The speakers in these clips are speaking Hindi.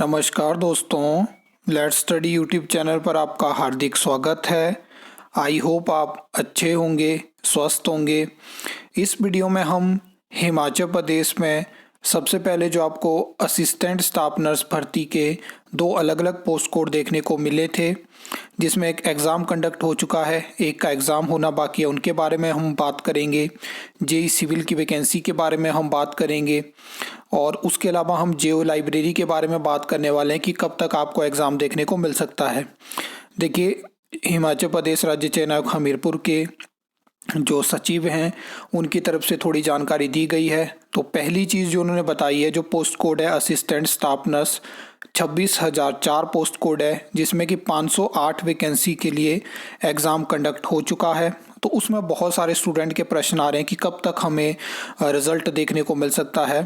नमस्कार दोस्तों, लेट्स स्टडी यूट्यूब चैनल पर आपका हार्दिक स्वागत है। आई होप आप अच्छे होंगे, स्वस्थ होंगे। इस वीडियो में हम हिमाचल प्रदेश में सबसे पहले जो आपको असिस्टेंट स्टाफ नर्स भर्ती के दो अलग अलग पोस्ट कोड देखने को मिले थे, जिसमें एक एग्ज़ाम कंडक्ट हो चुका है, एक का एग्ज़ाम होना बाकी है, उनके बारे में हम बात करेंगे। जेई सिविल की वैकेंसी के बारे में हम बात करेंगे और उसके अलावा हम जेओ लाइब्रेरी के बारे में बात करने वाले हैं कि कब तक आपको एग्ज़ाम देखने को मिल सकता है। देखिए, हिमाचल प्रदेश राज्य चयन आयोग हमीरपुर के जो सचिव हैं उनकी तरफ से थोड़ी जानकारी दी गई है। तो पहली चीज़ जो उन्होंने बताई है, जो पोस्ट कोड है assistant staff nurse 26,004 post code है, जिसमें कि 508 वैकेंसी के लिए एग्ज़ाम कंडक्ट हो चुका है। तो उसमें बहुत सारे स्टूडेंट के प्रश्न आ रहे हैं कि कब तक हमें रिज़ल्ट देखने को मिल सकता है।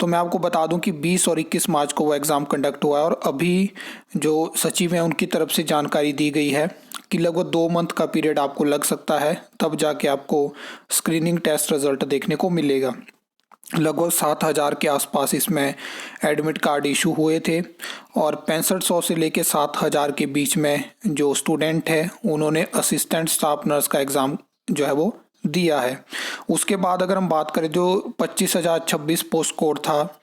तो मैं आपको बता दूं कि 20 और 21 मार्च को वो एग्ज़ाम कंडक्ट हुआ है और अभी जो सचिव हैं उनकी तरफ से जानकारी दी गई है कि लगभग 2 मंथ का पीरियड आपको लग सकता है, तब जाके आपको स्क्रीनिंग टेस्ट रिज़ल्ट देखने को मिलेगा। लगभग 7,000 के आसपास इसमें एडमिट कार्ड इशू हुए थे और 6500 से लेके 7,000 के बीच में जो स्टूडेंट है उन्होंने असिस्टेंट स्टाफ नर्स का एग्ज़ाम जो है वो दिया है। उसके बाद अगर हम बात करें, जो 25,026 पोस्ट कोड था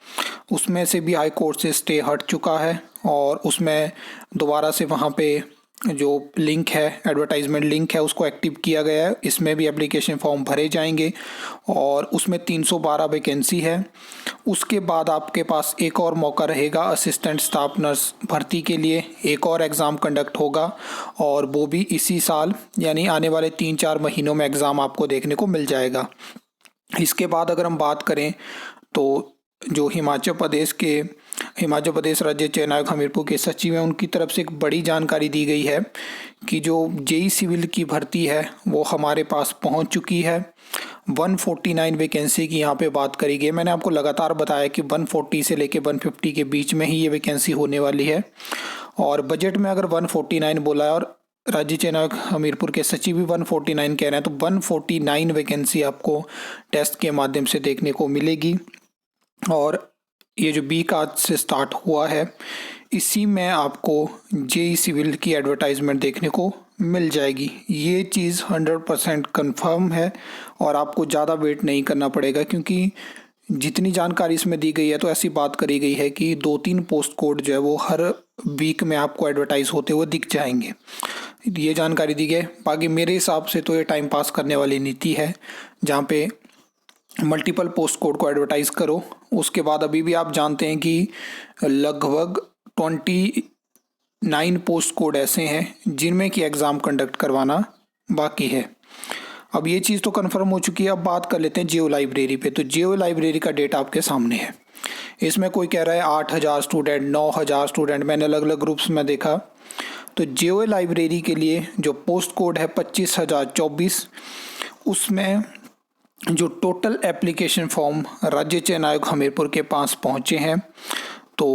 उसमें से भी हाई कोर्ट से स्टे हट चुका है और उसमें दोबारा से वहाँ पे जो लिंक है, एडवर्टाइजमेंट लिंक है, उसको एक्टिव किया गया है। इसमें भी एप्लीकेशन फॉर्म भरे जाएंगे और उसमें 312 वैकेंसी है। उसके बाद आपके पास एक और मौका रहेगा असिस्टेंट स्टाफ नर्स भर्ती के लिए, एक और एग्ज़ाम कंडक्ट होगा और वो भी इसी साल, यानी आने वाले 3-4 महीनों में एग्ज़ाम आपको देखने को मिल जाएगा। इसके बाद अगर हम बात करें तो जो हिमाचल प्रदेश राज्य चयन आयोग हमीरपुर के सचिव हैं उनकी तरफ से एक बड़ी जानकारी दी गई है कि जो जेई सिविल की भर्ती है वो हमारे पास पहुंच चुकी है। 149 वैकेंसी की यहाँ पे बात करी गई। मैंने आपको लगातार बताया कि 140 से लेके 150 के बीच में ही ये वैकेंसी होने वाली है और बजट में अगर 149 बोला है और राज्य चयन आयोग हमीरपुर के सचिव भी 149 कह रहे हैं, तो 149 वैकेंसी आपको टेस्ट के माध्यम से देखने को मिलेगी। और ये जो बी का आज से स्टार्ट हुआ है, इसी में आपको जेई सिविल की एडवर्टाइजमेंट देखने को मिल जाएगी। ये चीज़ 100% कंफर्म है और आपको ज़्यादा वेट नहीं करना पड़ेगा, क्योंकि जितनी जानकारी इसमें दी गई है तो ऐसी बात करी गई है कि 2-3 पोस्ट कोड जो है वो हर वीक में आपको एडवर्टाइज होते हुए दिख जाएंगे। ये जानकारी दी गई। बाकी मेरे हिसाब से तो ये टाइम पास करने वाली नीति है, जहाँ पे मल्टीपल पोस्ट कोड को एडवर्टाइज करो। उसके बाद अभी भी आप जानते हैं कि लगभग 29 पोस्ट कोड ऐसे हैं जिनमें कि एग्ज़ाम कंडक्ट करवाना बाकी है। अब ये चीज़ तो कंफर्म हो चुकी है। अब बात कर लेते हैं जियो लाइब्रेरी पे। तो जियो लाइब्रेरी का डेटा आपके सामने है। इसमें कोई कह रहा है 8,000 स्टूडेंट, 9,000 स्टूडेंट, मैंने अलग अलग ग्रुप्स में देखा। तो जियो लाइब्रेरी के लिए जो पोस्ट कोड है 25,024, उसमें जो टोटल एप्लीकेशन फॉर्म राज्य चयन आयोग हमीरपुर के पास पहुँचे हैं तो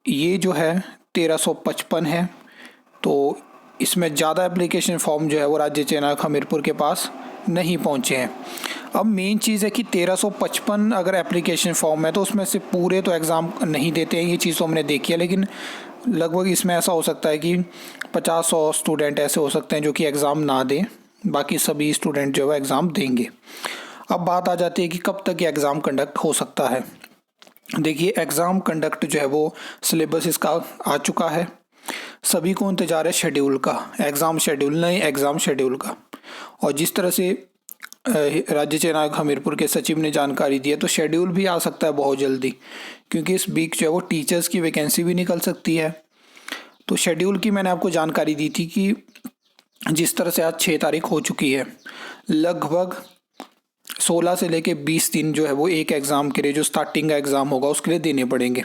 ये जो है 1,355 है। तो इसमें ज़्यादा एप्लीकेशन फॉर्म जो है वो राज्य चयन आयोग हमीरपुर के पास नहीं पहुँचे हैं। अब मेन चीज़ है कि 1,355 अगर एप्लीकेशन फॉर्म है तो उसमें से पूरे तो एग्ज़ाम नहीं देते हैं, ये चीज़ तो हमने देखी है, लेकिन लगभग इसमें ऐसा हो सकता है कि 50-100 स्टूडेंट ऐसे हो सकते हैं जो कि एग्ज़ाम ना दें, बाकी सभी स्टूडेंट जो है एग्ज़ाम देंगे। अब बात आ जाती है कि कब तक ये एग्ज़ाम कंडक्ट हो सकता है। देखिए, एग्ज़ाम कंडक्ट जो है वो सिलेबस इसका आ चुका है, सभी को इंतज़ार है शेड्यूल का, एग्ज़ाम शेड्यूल नहीं, एग्ज़ाम शेड्यूल का। और जिस तरह से राज्य चयन आयोग हमीरपुर के सचिव ने जानकारी दी है, तो शेड्यूल भी आ सकता है बहुत जल्दी, क्योंकि इस वीक जो है वो टीचर्स की वैकेंसी भी निकल सकती है। तो शेड्यूल की मैंने आपको जानकारी दी थी कि जिस तरह से आज 6 तारीख हो चुकी है, लगभग 16 से लेके 20 दिन जो है वो एक एग्ज़ाम के लिए, जो स्टार्टिंग का एग्ज़ाम होगा उसके लिए देने पड़ेंगे।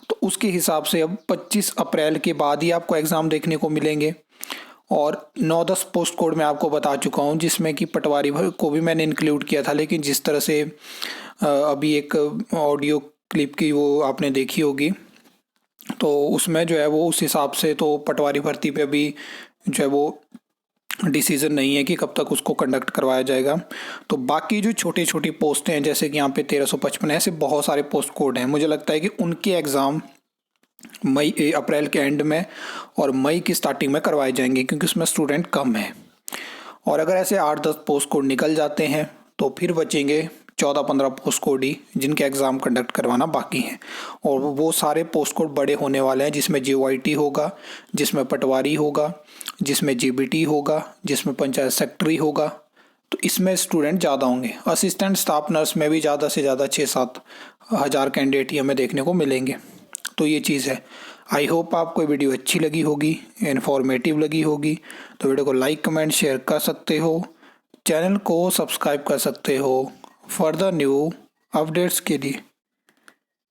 तो उसके हिसाब से अब 25 अप्रैल के बाद ही आपको एग्ज़ाम देखने को मिलेंगे। और 9-10 पोस्ट कोड मैं आपको बता चुका हूँ, जिसमें कि पटवारी को भी मैंने इंक्लूड किया था, लेकिन जिस तरह से अभी एक ऑडियो क्लिप की वो आपने देखी होगी, तो उसमें जो है वो उस हिसाब से तो पटवारी भर्ती पे अभी जो है वो डिसीज़न नहीं है कि कब तक उसको कंडक्ट करवाया जाएगा। तो बाकी जो छोटी छोटी पोस्टें हैं, जैसे कि यहाँ पे 1,355, ऐसे बहुत सारे पोस्ट कोड हैं, मुझे लगता है कि उनके एग्ज़ाम अप्रैल के एंड में और मई की स्टार्टिंग में करवाए जाएंगे, क्योंकि उसमें स्टूडेंट कम है। और अगर ऐसे 8-10 पोस्ट कोड निकल जाते हैं तो फिर बचेंगे 14-15 पोस्ट कोड ही, जिनके एग्ज़ाम कंडक्ट करवाना बाकी हैं। और वो सारे पोस्ट कोड बड़े होने वाले हैं, जिसमें JYT होगा, जिसमें पटवारी होगा, जिसमें JBT होगा, जिसमें पंचायत सेक्रेटरी होगा। तो इसमें स्टूडेंट ज़्यादा होंगे। असिस्टेंट स्टाफ नर्स में भी ज़्यादा से ज़्यादा 6-7 हज़ार कैंडिडेट ही हमें देखने को मिलेंगे। तो ये चीज़ है। आई होप आपको ये वीडियो अच्छी लगी होगी, इन्फॉर्मेटिव लगी होगी। तो वीडियो को लाइक कमेंट शेयर कर सकते हो, चैनल को सब्सक्राइब कर सकते हो फर्दर न्यू अपडेट्स के लिए।